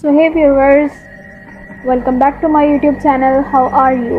So hey viewers, welcome back to my YouTube channel. How are you?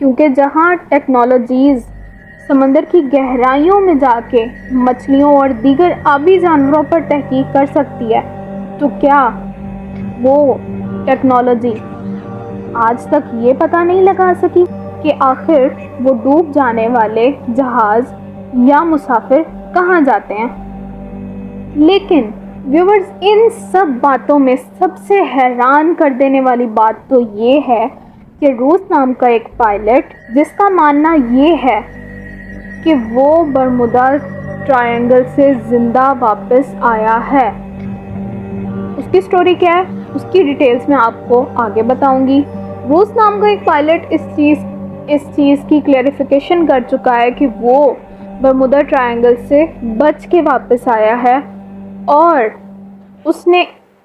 کیونکہ جہاں technologies سمندر کی گہرائیوں میں جا کے مچھلیوں اور دیگر آبی جانوروں پر تحقیق کر سکتی ہے، تو کیا وہ ٹیکنالوجی آج تک یہ پتہ نہیں لگا سکی کہ آخر وہ ڈوب جانے والے جہاز یا مسافر کہاں جاتے ہیں؟ لیکن ویورز، ان سب باتوں میں سب سے حیران کر دینے والی بات تو یہ ہے کہ روس نام کا ایک پائلٹ، جس کا ماننا یہ ہے کہ وہ برمودا ٹرائنگل سے زندہ واپس آیا ہے۔ اس کی سٹوری کیا ہے، اس کی ڈیٹیلز میں آپ کو آگے بتاؤں گی۔ روس نام کا ایک پائلٹ اس چیز کی کلیریفیکیشن کر چکا ہے کہ وہ برمودا ٹرائنگل سے بچ کے واپس آیا ہے، اور اس نے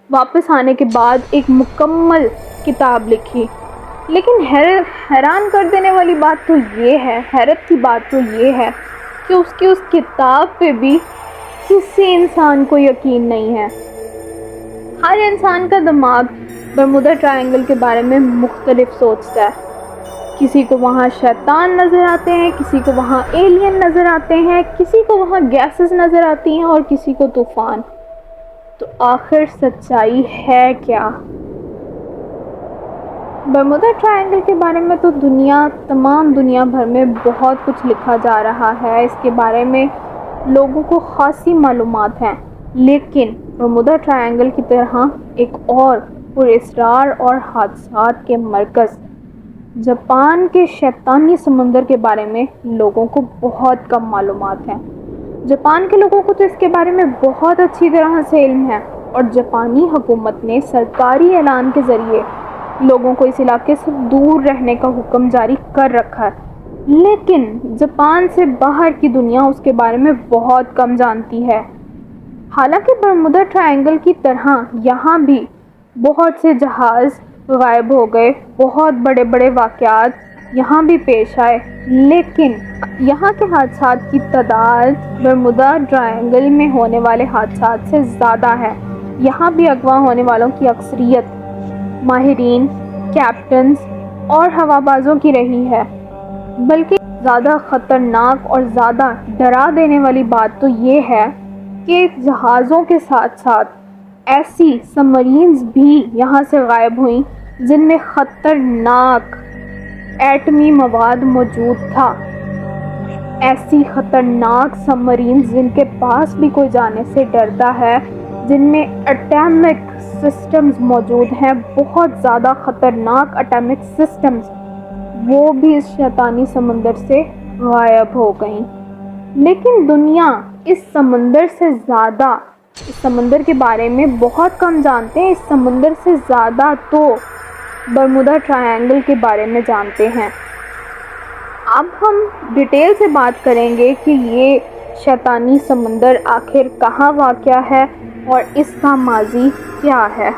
واپس آنے کے بعد ایک مکمل کتاب لکھی۔ لیکن حیران کر دینے والی بات تو یہ ہے، حیرت کی بات تو یہ ہے کہ اس کتاب پہ بھی کسی انسان کو یقین نہیں ہے۔ ہر انسان کا دماغ برمودا ٹرائنگل کے بارے میں مختلف سوچتا ہے۔ کسی کو وہاں شیطان نظر آتے ہیں، کسی کو وہاں ایلین نظر آتے ہیں، کسی کو وہاں گیسز نظر آتی ہیں اور کسی کو طوفان۔ تو آخر سچائی ہے کیا؟ برمودا ٹرائنگل کے بارے میں تو تمام دنیا بھر میں بہت کچھ لکھا جا رہا ہے، اس کے بارے میں لوگوں کو خاصی معلومات ہیں، لیکن برمودا ٹرائنگل کی طرح ایک اور پراسرار اور حادثات کے مرکز جاپان کے شیطانی سمندر کے بارے میں لوگوں کو بہت کم معلومات ہیں۔ جاپان کے لوگوں کو تو اس کے بارے میں بہت اچھی طرح سے علم ہے، اور جاپانی حکومت نے سرکاری اعلان کے ذریعے لوگوں کو اس علاقے سے دور رہنے کا حکم جاری کر رکھا ہے، لیکن جاپان سے باہر کی دنیا اس کے بارے میں بہت کم جانتی ہے۔ حالانکہ برمودا ٹرائنگل کی طرح یہاں بھی بہت سے جہاز غائب ہو گئے، بہت بڑے بڑے واقعات یہاں بھی پیش آئے، لیکن یہاں کے حادثات کی تعداد برمودا ٹرائنگل میں ہونے والے حادثات سے زیادہ ہے۔ یہاں بھی اغوا ہونے والوں کی اکثریت ماہرین، کیپٹنز اور ہوابازوں کی رہی ہے۔ بلکہ زیادہ خطرناک اور زیادہ ڈرا دینے والی بات تو یہ ہے کہ جہازوں کے ساتھ ساتھ ایسی سبمرینز بھی یہاں سے غائب ہوئیں جن میں خطرناک ایٹمی مواد موجود تھا۔ ایسی خطرناک سبمرینز جن کے پاس بھی کوئی جانے سے ڈرتا ہے، جن میں اٹامک سسٹمز موجود ہیں، بہت زیادہ خطرناک اٹامک سسٹمز، وہ بھی اس شیطانی سمندر سے غائب ہو گئیں۔ لیکن دنیا اس سمندر سے زیادہ، اس سمندر کے بارے میں بہت کم جانتے ہیں۔ اس سمندر سے زیادہ تو برمودا ٹرائنگل کے بارے میں جانتے ہیں۔ اب ہم ڈیٹیل سے بات کریں گے کہ یہ شیطانی سمندر آخر کہاں واقع ہے اور اس کا ماضی کیا ہے۔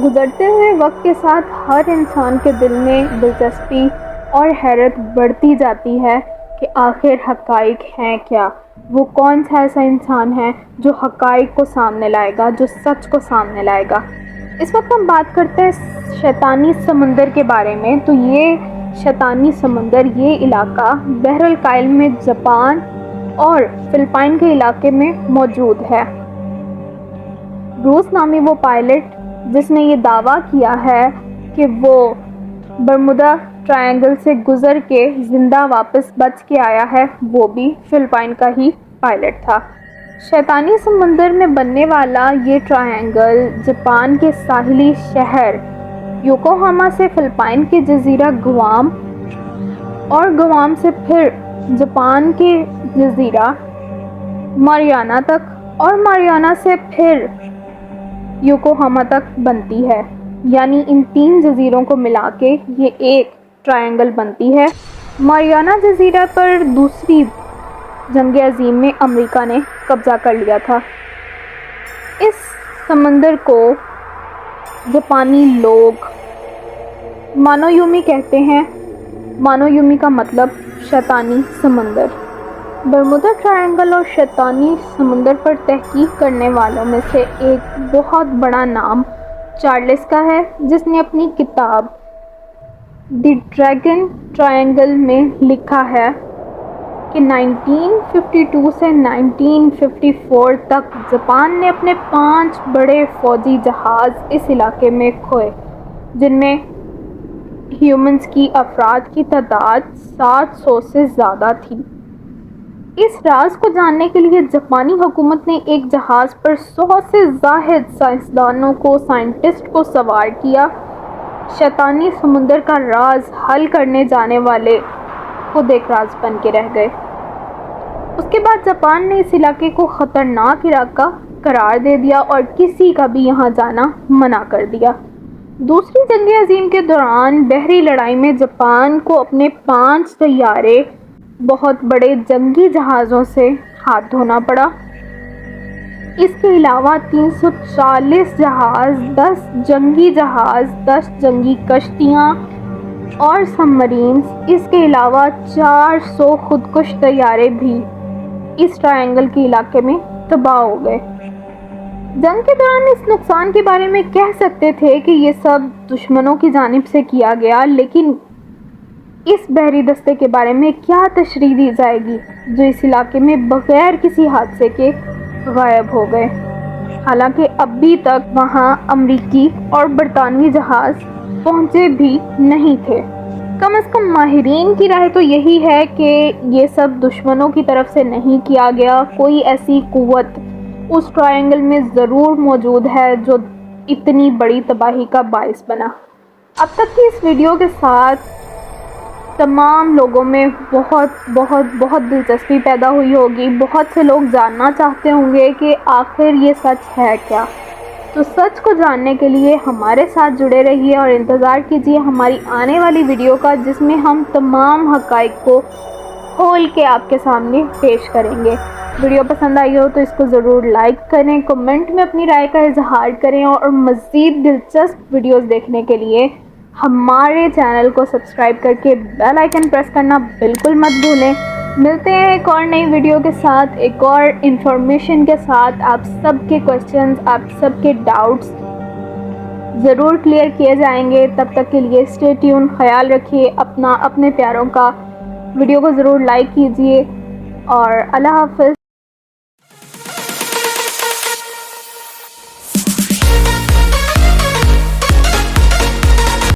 گزرتے ہوئے وقت کے ساتھ ہر انسان کے دل میں دلچسپی اور حیرت بڑھتی جاتی ہے کہ آخر حقائق ہیں کیا، وہ کون سا ایسا انسان ہے جو حقائق کو سامنے لائے گا، جو سچ کو سامنے لائے گا۔ اس وقت ہم بات کرتے ہیں شیطانی سمندر کے بارے میں۔ تو یہ شیطانی سمندر، یہ علاقہ بحر الکاہل میں جاپان اور فلپائن کے علاقے میں موجود ہے۔ روس نامی وہ پائلٹ جس نے یہ دعویٰ کیا ہے کہ وہ برمودا ٹرائنگل سے گزر کے زندہ واپس بچ کے آیا ہے، وہ بھی فلپائن کا ہی پائلٹ تھا۔ شیطانی سمندر میں بننے والا یہ ٹرائنگل جاپان کے ساحلی شہر یوکوہاما سے فلپائن کے جزیرہ گوام، اور گوام سے پھر جاپان کے جزیرہ ماریانا تک، اور ماریانا سے پھر یوکوہاما تک بنتی ہے۔ یعنی ان تین جزیروں کو ملا کے یہ ایک ٹرائنگل بنتی ہے۔ ماریانا جزیرہ پر دوسری جنگ عظیم میں امریکہ نے قبضہ کر لیا تھا۔ اس سمندر کو جاپانی لوگ مانویومی کہتے ہیں۔ مانویومی کا مطلب شیطانی سمندر۔ برمودا ٹرائنگل اور شیطانی سمندر پر تحقیق کرنے والوں میں سے ایک بہت بڑا نام چارلس کا ہے، جس نے اپنی کتاب دی ڈریگن ٹرائنگل میں لکھا ہے کہ 1952 سے 1954 تک جاپان نے اپنے 5 بڑے فوجی جہاز اس علاقے میں کھوئے، جن میں ہیومنز کی افراد کی تعداد 700 سے زیادہ تھی۔ اس راز کو جاننے کے لیے جاپانی حکومت نے ایک جہاز پر 100 سے زائد سائنسدانوں کو سوار کیا۔ شیطانی سمندر کا راز حل کرنے جانے والے خود ایک راز بن کے رہ گئے۔ اس کے بعد جاپان نے اس علاقے کو خطرناک علاقہ قرار دے دیا اور کسی کا بھی یہاں جانا منع کر دیا۔ دوسری جنگ عظیم کے دوران بحری لڑائی میں جاپان کو اپنے 5 طیارے بہت بڑے جنگی جہازوں سے ہاتھ دھونا پڑا۔ اس کے علاوہ 340 جہاز، 10 جنگی جہاز، 10 جنگی کشتیاں اور سب مرینز، اس کے علاوہ 400 خودکش طیارے بھی اس ٹرائنگل کے علاقے میں تباہ ہو گئے۔ جنگ کے دوران اس نقصان کے بارے میں کہہ سکتے تھے کہ یہ سب دشمنوں کی جانب سے کیا گیا، لیکن اس بحری دستے کے بارے میں کیا تشریح دی جائے گی جو اس علاقے میں بغیر کسی حادثے کے غائب ہو گئے۔ حالانکہ ابھی تک وہاں امریکی اور برطانوی جہاز پہنچے بھی نہیں تھے۔ کم از کم ماہرین کی رائے تو یہی ہے کہ یہ سب دشمنوں کی طرف سے نہیں کیا گیا، کوئی ایسی قوت اس ٹرائنگل میں ضرور موجود ہے جو اتنی بڑی تباہی کا باعث بنا۔ اب تک کی اس ویڈیو کے ساتھ تمام لوگوں میں بہت دلچسپی پیدا ہوئی ہوگی۔ بہت سے لوگ جاننا چاہتے ہوں گے کہ آخر یہ سچ ہے کیا۔ تو سچ کو جاننے کے لیے ہمارے ساتھ جڑے رہیے اور انتظار کیجیے ہماری آنے والی ویڈیو کا، جس میں ہم تمام حقائق کو کھول کے آپ کے سامنے پیش کریں گے۔ ویڈیو پسند آئی ہو تو اس کو ضرور لائک کریں، کمنٹ میں اپنی رائے کا اظہار کریں اور مزید دلچسپ ویڈیوز دیکھنے کے لیے ہمارے چینل کو سبسکرائب کر کے بیل آئیکن پریس کرنا بالکل مت بھولیں۔ ملتے ہیں ایک اور نئی ویڈیو کے ساتھ، ایک اور انفارمیشن کے ساتھ۔ آپ سب کے کوسچنز، آپ سب کے ڈاؤٹس ضرور کلیئر کیے جائیں گے۔ تب تک کے لیے اسٹے ٹیون، خیال رکھیے اپنا، اپنے پیاروں کا۔ ویڈیو کو ضرور لائک کیجیے اور اللہ حافظ۔